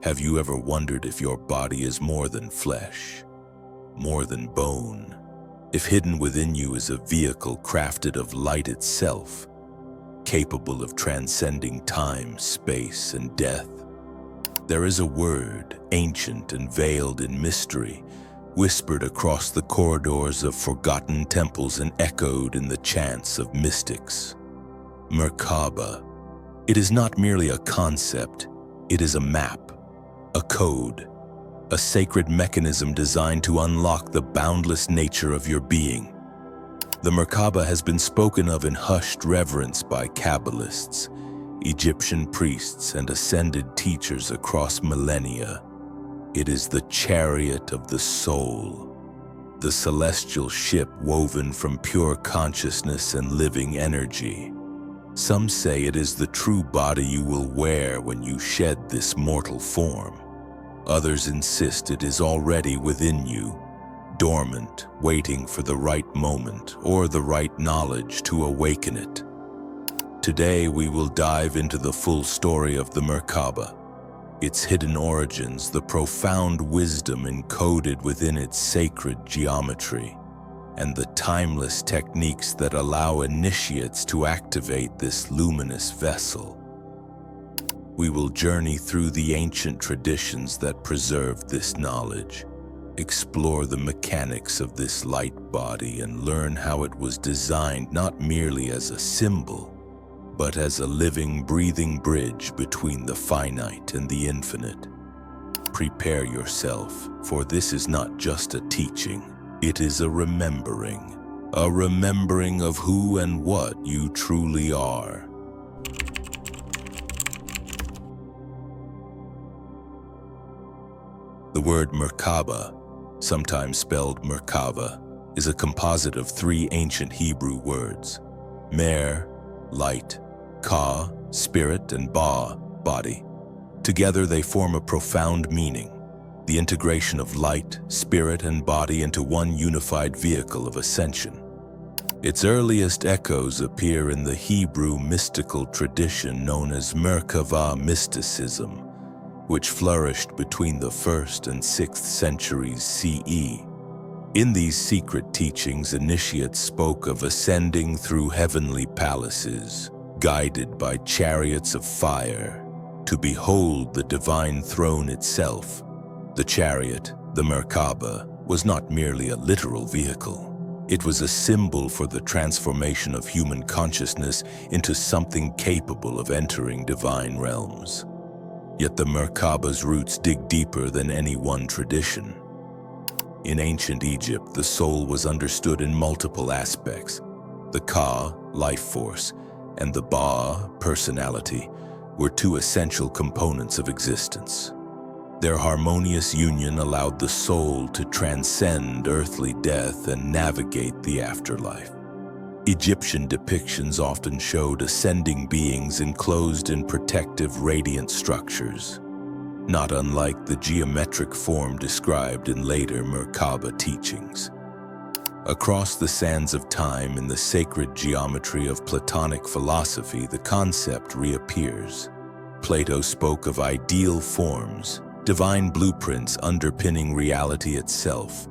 Have you ever wondered if your body is more than flesh, more than bone? If hidden within you is a vehicle crafted of light itself, capable of transcending time, space, and death? There is a word, ancient and veiled in mystery, whispered across the corridors of forgotten temples and echoed in the chants of mystics. Merkabah. It is not merely a concept, it is a map, a code, a sacred mechanism designed to unlock the boundless nature of your being. The Merkabah has been spoken of in hushed reverence by Kabbalists, Egyptian priests, and ascended teachers across millennia. It is the chariot of the soul, the celestial ship woven from pure consciousness and living energy. Some say it is the true body you will wear when you shed this mortal form. Others insist it is already within you, dormant, waiting for the right moment or the right knowledge to awaken it. Today we will dive into the full story of the Merkabah, its hidden origins, the profound wisdom encoded within its sacred geometry, and the timeless techniques that allow initiates to activate this luminous vessel. We will journey through the ancient traditions that preserved this knowledge, explore the mechanics of this light body, and learn how it was designed not merely as a symbol, but as a living, breathing bridge between the finite and the infinite. Prepare yourself, for this is not just a teaching, it is a remembering of who and what you truly are. The word Merkabah, sometimes spelled Merkavah, is a composite of three ancient Hebrew words: Mer, light; Ka, spirit; and Ba, body. Together they form a profound meaning, the integration of light, spirit, and body into one unified vehicle of ascension. Its earliest echoes appear in the Hebrew mystical tradition known as Merkavah mysticism, which flourished between the 1st and 6th centuries CE. In these secret teachings, initiates spoke of ascending through heavenly palaces, guided by chariots of fire, to behold the divine throne itself. The chariot, the Merkabah, was not merely a literal vehicle. It was a symbol for the transformation of human consciousness into something capable of entering divine realms. Yet the Merkabah's roots dig deeper than any one tradition. In ancient Egypt, the soul was understood in multiple aspects. The Ka, life force, and the Ba, personality, were two essential components of existence. Their harmonious union allowed the soul to transcend earthly death and navigate the afterlife. Egyptian depictions often showed ascending beings enclosed in protective, radiant structures, not unlike the geometric form described in later Merkabah teachings. Across the sands of time, in the sacred geometry of Platonic philosophy, the concept reappears. Plato spoke of ideal forms, divine blueprints underpinning reality itself.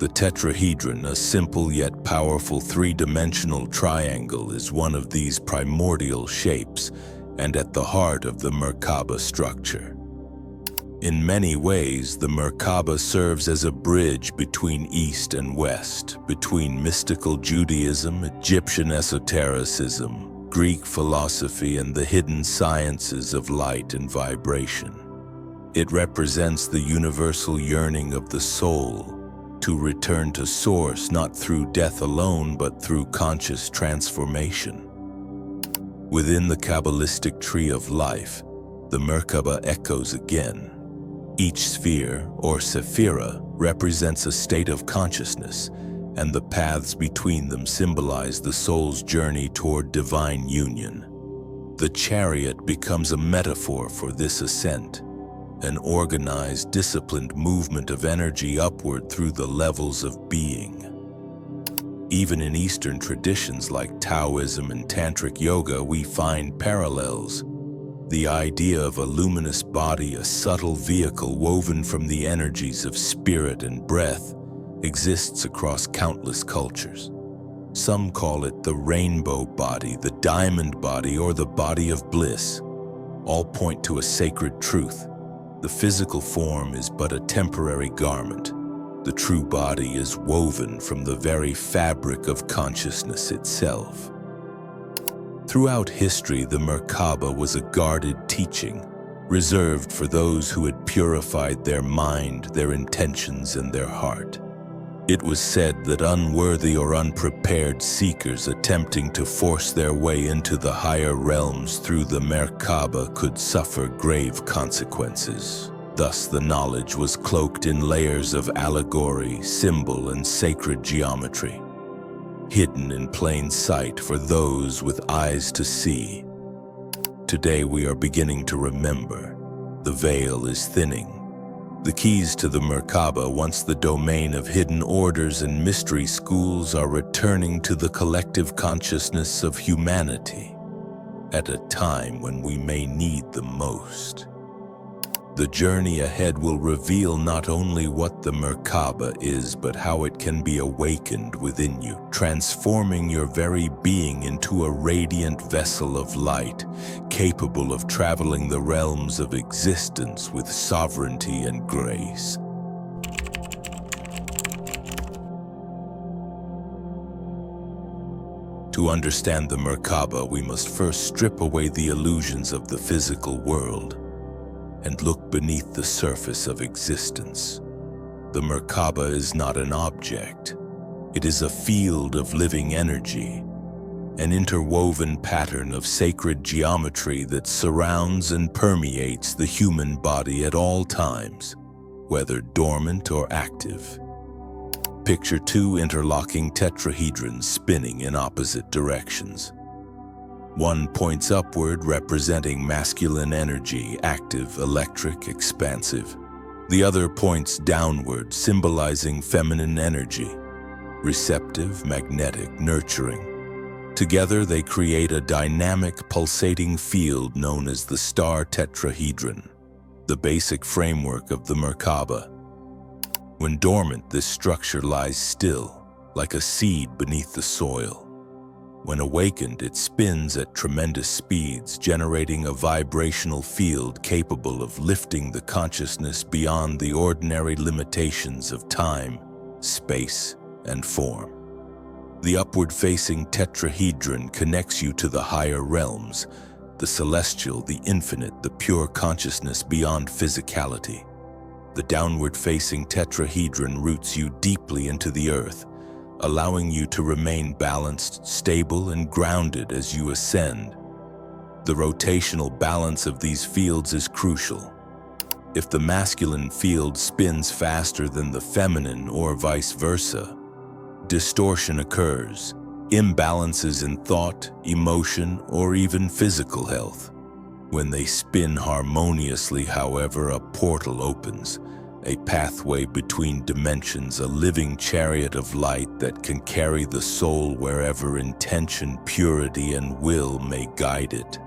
The tetrahedron, a simple yet powerful three-dimensional triangle, is one of these primordial shapes and at the heart of the Merkabah structure. In many ways, the Merkabah serves as a bridge between East and West, between mystical Judaism, Egyptian esotericism, Greek philosophy, and the hidden sciences of light and vibration. It represents the universal yearning of the soul to return to Source, not through death alone, but through conscious transformation. Within the Kabbalistic tree of life, the Merkabah echoes again. Each sphere, or sephira, represents a state of consciousness, and the paths between them symbolize the soul's journey toward divine union. The chariot becomes a metaphor for this ascent, an organized, disciplined movement of energy upward through the levels of being. Even in Eastern traditions like Taoism and Tantric Yoga, we find parallels. The idea of a luminous body, a subtle vehicle woven from the energies of spirit and breath, exists across countless cultures. Some call it the rainbow body, the diamond body, or the body of bliss. All point to a sacred truth. The physical form is but a temporary garment. The true body is woven from the very fabric of consciousness itself. Throughout history, the Merkabah was a guarded teaching, reserved for those who had purified their mind, their intentions, and their heart. It was said that unworthy or unprepared seekers attempting to force their way into the higher realms through the Merkabah could suffer grave consequences. Thus, the knowledge was cloaked in layers of allegory, symbol, and sacred geometry, hidden in plain sight for those with eyes to see. Today we are beginning to remember. The veil is thinning. The keys to the Merkabah, once the domain of hidden orders and mystery schools, are returning to the collective consciousness of humanity at a time when we may need them most. The journey ahead will reveal not only what the Merkabah is, but how it can be awakened within you, transforming your very being into a radiant vessel of light, capable of traveling the realms of existence with sovereignty and grace. To understand the Merkabah, we must first strip away the illusions of the physical world and look beneath the surface of existence. The Merkabah is not an object. It is a field of living energy, an interwoven pattern of sacred geometry that surrounds and permeates the human body at all times, whether dormant or active. Picture two interlocking tetrahedrons spinning in opposite directions. One points upward, representing masculine energy, active, electric, expansive. The other points downward, symbolizing feminine energy, receptive, magnetic, nurturing. Together, they create a dynamic, pulsating field known as the star tetrahedron, the basic framework of the Merkabah. When dormant, this structure lies still, like a seed beneath the soil. When awakened, it spins at tremendous speeds, generating a vibrational field capable of lifting the consciousness beyond the ordinary limitations of time, space, and form. The upward-facing tetrahedron connects you to the higher realms, the celestial, the infinite, the pure consciousness beyond physicality. The downward-facing tetrahedron roots you deeply into the earth, allowing you to remain balanced, stable, and grounded as you ascend. The rotational balance of these fields is crucial. If the masculine field spins faster than the feminine, or vice versa, distortion occurs, imbalances in thought, emotion, or even physical health. When they spin harmoniously, however, a portal opens, a pathway between dimensions, a living chariot of light that can carry the soul wherever intention, purity, and will may guide it.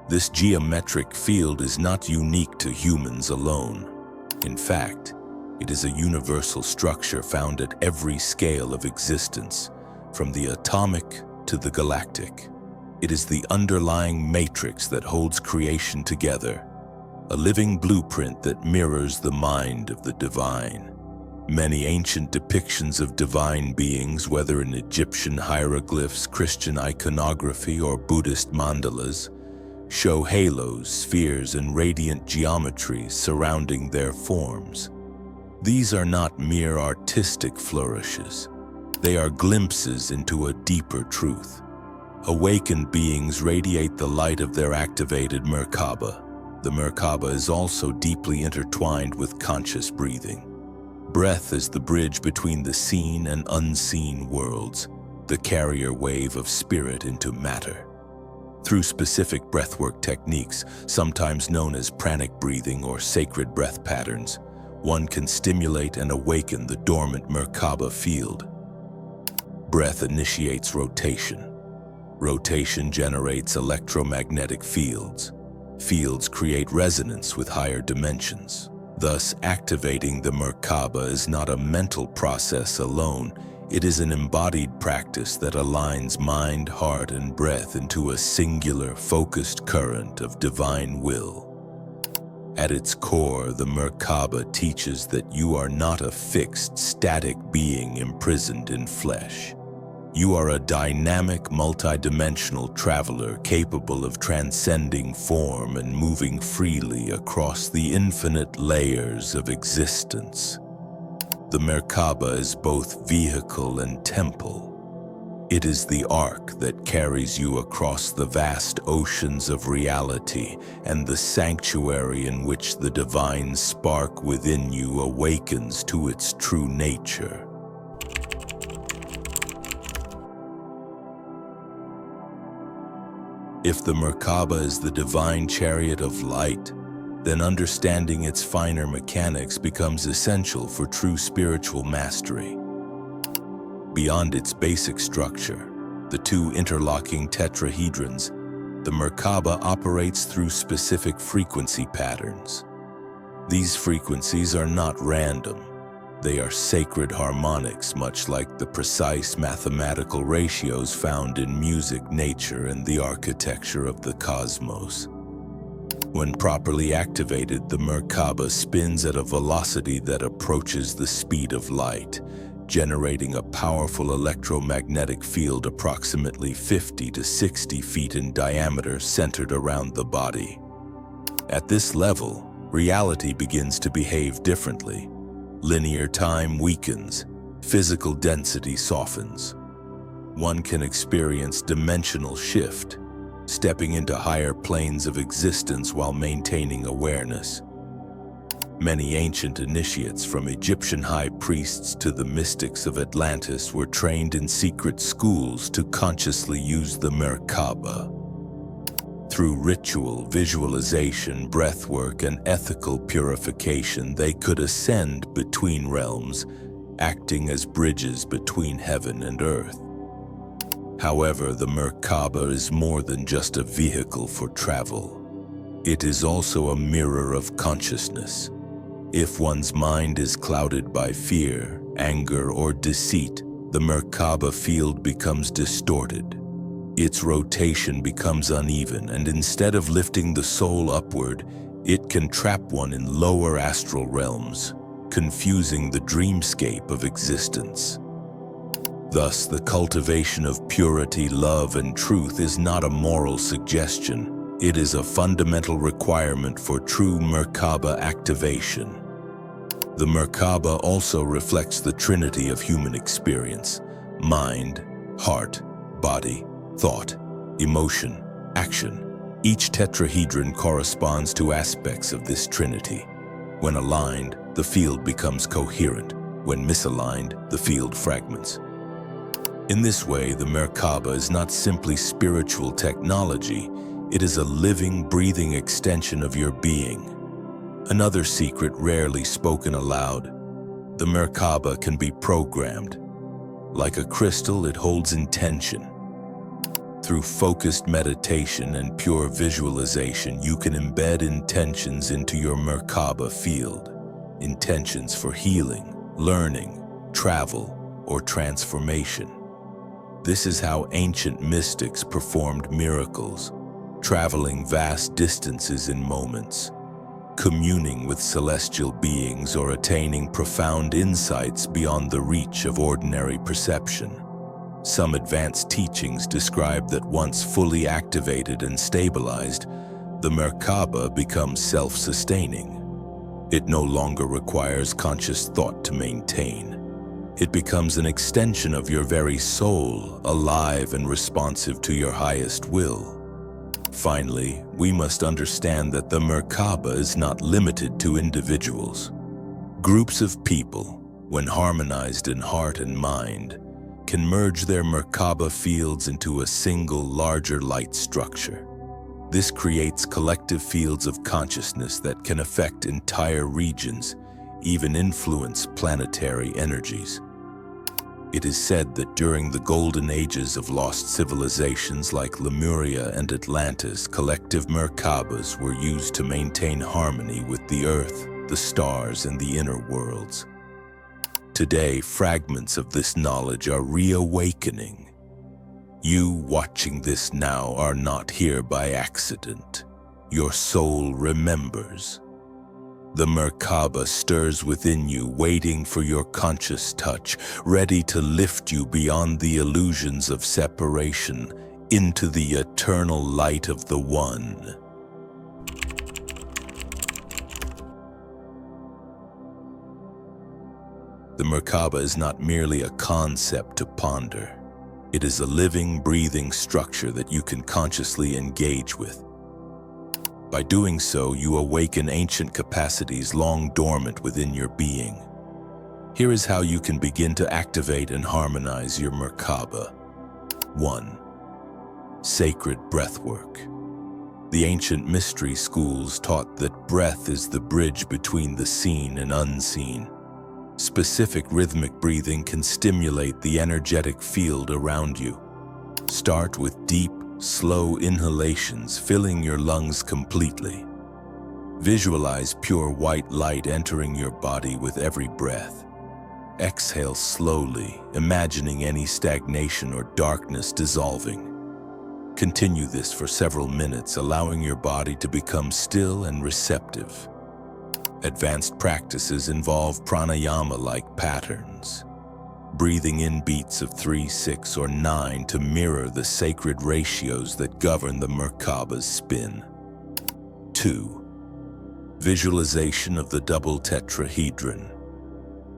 This geometric field is not unique to humans alone. In fact, it is a universal structure found at every scale of existence, from the atomic to the galactic. It is the underlying matrix that holds creation together, a living blueprint that mirrors the mind of the divine. Many ancient depictions of divine beings, whether in Egyptian hieroglyphs, Christian iconography, or Buddhist mandalas, show halos, spheres, and radiant geometries surrounding their forms. These are not mere artistic flourishes. They are glimpses into a deeper truth. Awakened beings radiate the light of their activated Merkabah. The Merkabah is also deeply intertwined with conscious breathing. Breath is the bridge between the seen and unseen worlds, the carrier wave of spirit into matter. Through specific breathwork techniques, sometimes known as pranic breathing or sacred breath patterns, one can stimulate and awaken the dormant Merkabah field. Breath initiates rotation. Rotation generates electromagnetic fields. fields create resonance with higher dimensions. Thus, activating the Merkabah is not a mental process alone. It is an embodied practice that aligns mind, heart, and breath into a singular, focused current of divine will. At its core, the Merkabah teaches that you are not a fixed, static being imprisoned in flesh. You are a dynamic, multidimensional traveler capable of transcending form and moving freely across the infinite layers of existence. The Merkabah is both vehicle and temple. It is the ark that carries you across the vast oceans of reality and the sanctuary in which the divine spark within you awakens to its true nature. If the Merkabah is the divine chariot of light, then understanding its finer mechanics becomes essential for true spiritual mastery. Beyond its basic structure, the two interlocking tetrahedrons, the Merkabah operates through specific frequency patterns. These frequencies are not random. They are sacred harmonics, much like the precise mathematical ratios found in music, nature, and the architecture of the cosmos. When properly activated, the Merkabah spins at a velocity that approaches the speed of light, generating a powerful electromagnetic field approximately 50 to 60 feet in diameter centered around the body. At this level, reality begins to behave differently. Linear time weakens, physical density softens. One can experience dimensional shift, stepping into higher planes of existence while maintaining awareness. Many ancient initiates, from Egyptian high priests to the mystics of Atlantis, were trained in secret schools to consciously use the Merkabah. Through ritual, visualization, breathwork, and ethical purification, they could ascend between realms, acting as bridges between heaven and earth. However, the Merkabah is more than just a vehicle for travel. It is also a mirror of consciousness. If one's mind is clouded by fear, anger, or deceit, the Merkabah field becomes distorted. Its rotation becomes uneven, and instead of lifting the soul upward, it can trap one in lower astral realms, confusing the dreamscape of existence. Thus, the cultivation of purity, love, and truth is not a moral suggestion. It is a fundamental requirement for true Merkabah activation. The Merkabah also reflects the trinity of human experience: mind, heart, body, thought, emotion, action. Each tetrahedron corresponds to aspects of this trinity. When aligned, the field becomes coherent. When misaligned, the field fragments. In this way, the Merkabah is not simply spiritual technology. It is a living, breathing extension of your being. Another secret rarely spoken aloud: the Merkabah can be programmed. Like a crystal, it holds intention. Through focused meditation and pure visualization, you can embed intentions into your Merkabah field. Intentions for healing, learning, travel, or transformation. This is how ancient mystics performed miracles, traveling vast distances in moments, communing with celestial beings, or attaining profound insights beyond the reach of ordinary perception. Some advanced teachings describe that once fully activated and stabilized, the Merkabah becomes self-sustaining. It no longer requires conscious thought to maintain. It becomes an extension of your very soul, alive and responsive to your highest will. Finally, we must understand that the Merkabah is not limited to individuals. Groups of people, when harmonized in heart and mind, can merge their Merkabah fields into a single, larger light structure. This creates collective fields of consciousness that can affect entire regions, even influence planetary energies. It is said that during the golden ages of lost civilizations like Lemuria and Atlantis, collective Merkabahs were used to maintain harmony with the earth, the stars, and the inner worlds. Today, fragments of this knowledge are reawakening. You watching this now are not here by accident. Your soul remembers. The Merkabah stirs within you, waiting for your conscious touch, ready to lift you beyond the illusions of separation into the eternal light of the One. The Merkabah is not merely a concept to ponder. It is a living, breathing structure that you can consciously engage with. By doing so, you awaken ancient capacities long dormant within your being. Here is how you can begin to activate and harmonize your Merkabah. 1. Sacred breathwork. The ancient mystery schools taught that breath is the bridge between the seen and unseen. Specific rhythmic breathing can stimulate the energetic field around you. Start with deep, slow inhalations, filling your lungs completely. Visualize pure white light entering your body with every breath. Exhale slowly, imagining any stagnation or darkness dissolving. Continue this for several minutes, allowing your body to become still and receptive. Advanced practices involve pranayama-like patterns, breathing in beats of 3, 6, or 9 to mirror the sacred ratios that govern the Merkabah's spin. 2. Visualization of the double tetrahedron.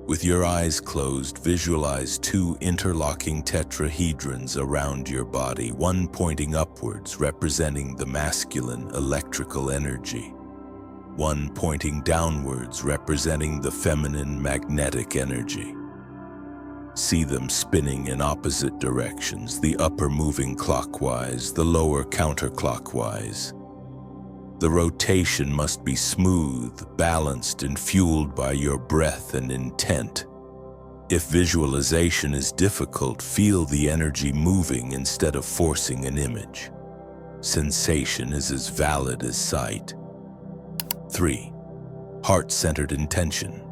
With your eyes closed, visualize 2 interlocking tetrahedrons around your body, one pointing upwards, representing the masculine electrical energy, one pointing downwards, representing the feminine magnetic energy. See them spinning in opposite directions, the upper moving clockwise, the lower counterclockwise. The rotation must be smooth, balanced, and fueled by your breath and intent. If visualization is difficult, feel the energy moving instead of forcing an image. Sensation is as valid as sight. 3. Heart-centered intention.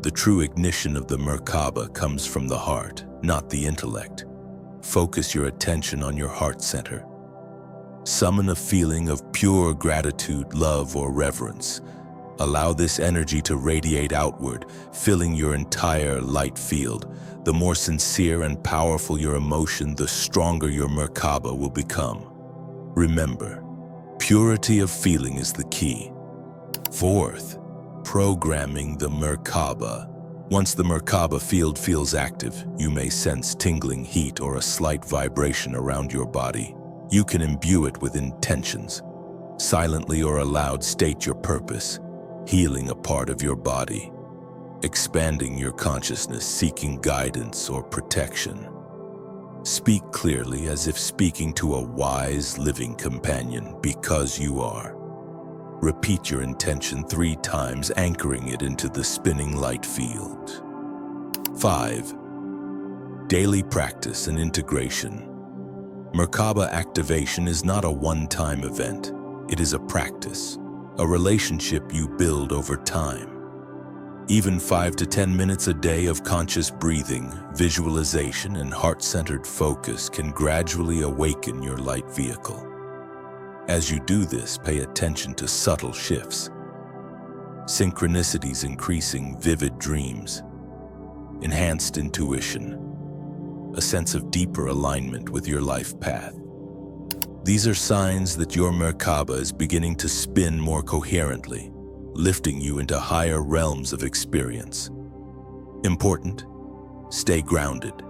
The true ignition of the Merkabah comes from the heart, not the intellect. Focus your attention on your heart center. Summon a feeling of pure gratitude, love, or reverence. Allow this energy to radiate outward, filling your entire light field. The more sincere and powerful your emotion, the stronger your Merkabah will become. Remember, purity of feeling is the key. 4th, programming the Merkabah. Once the Merkabah field feels active, you may sense tingling heat or a slight vibration around your body. You can imbue it with intentions. Silently or aloud state your purpose, healing a part of your body, expanding your consciousness, seeking guidance or protection. Speak clearly as if speaking to a wise, living companion, because you are. Repeat your intention 3 times, anchoring it into the spinning light field. 5. Daily practice and integration. Merkabah activation is not a one-time event. It is a practice, a relationship you build over time. Even 5 to 10 minutes a day of conscious breathing, visualization, and heart-centered focus can gradually awaken your light vehicle. As you do this, pay attention to subtle shifts. Synchronicities increasing, vivid dreams, enhanced intuition, a sense of deeper alignment with your life path. These are signs that your Merkabah is beginning to spin more coherently, lifting you into higher realms of experience. Important: stay grounded.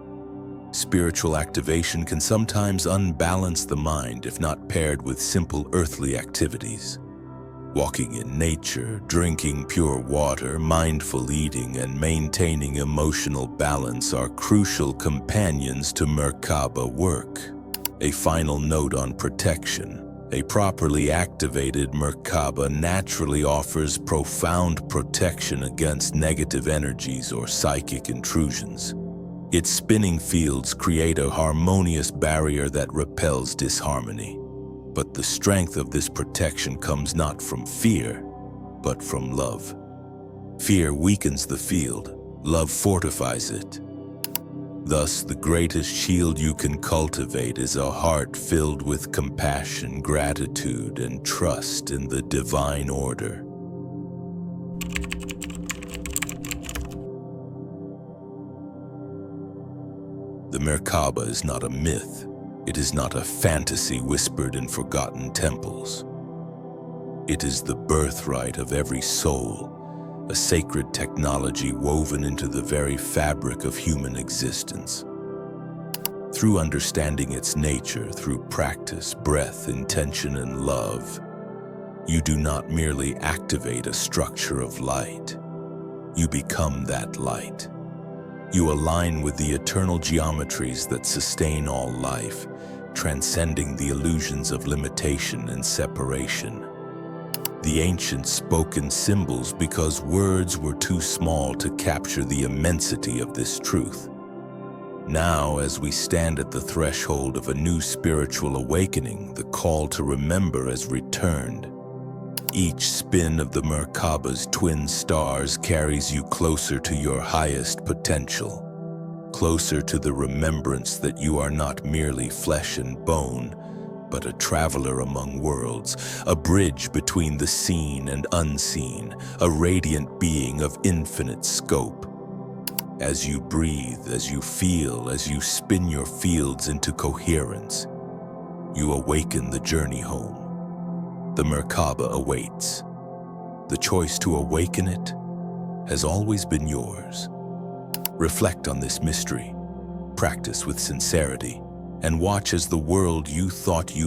Spiritual activation can sometimes unbalance the mind if not paired with simple earthly activities. Walking in nature, drinking pure water, mindful eating, and maintaining emotional balance are crucial companions to Merkabah work. A final note on protection. A properly activated Merkabah naturally offers profound protection against negative energies or psychic intrusions. Its spinning fields create a harmonious barrier that repels disharmony. But the strength of this protection comes not from fear, but from love. Fear weakens the field, love fortifies it. Thus, the greatest shield you can cultivate is a heart filled with compassion, gratitude, and trust in the divine order. The Merkabah is not a myth. It is not a fantasy whispered in forgotten temples. It is the birthright of every soul, a sacred technology woven into the very fabric of human existence. Through understanding its nature, through practice, breath, intention, and love, you do not merely activate a structure of light. You become that light. You align with the eternal geometries that sustain all life, transcending the illusions of limitation and separation. The ancients spoke in symbols because words were too small to capture the immensity of this truth. Now, as we stand at the threshold of a new spiritual awakening, the call to remember has returned. Each spin of the Merkabah's twin stars carries you closer to your highest potential, closer to the remembrance that you are not merely flesh and bone, but a traveler among worlds, a bridge between the seen and unseen, a radiant being of infinite scope. As you breathe, as you feel, as you spin your fields into coherence, you awaken the journey home. The Merkabah awaits. The choice to awaken it has always been yours. Reflect on this mystery, practice with sincerity, and watch as the world you thought you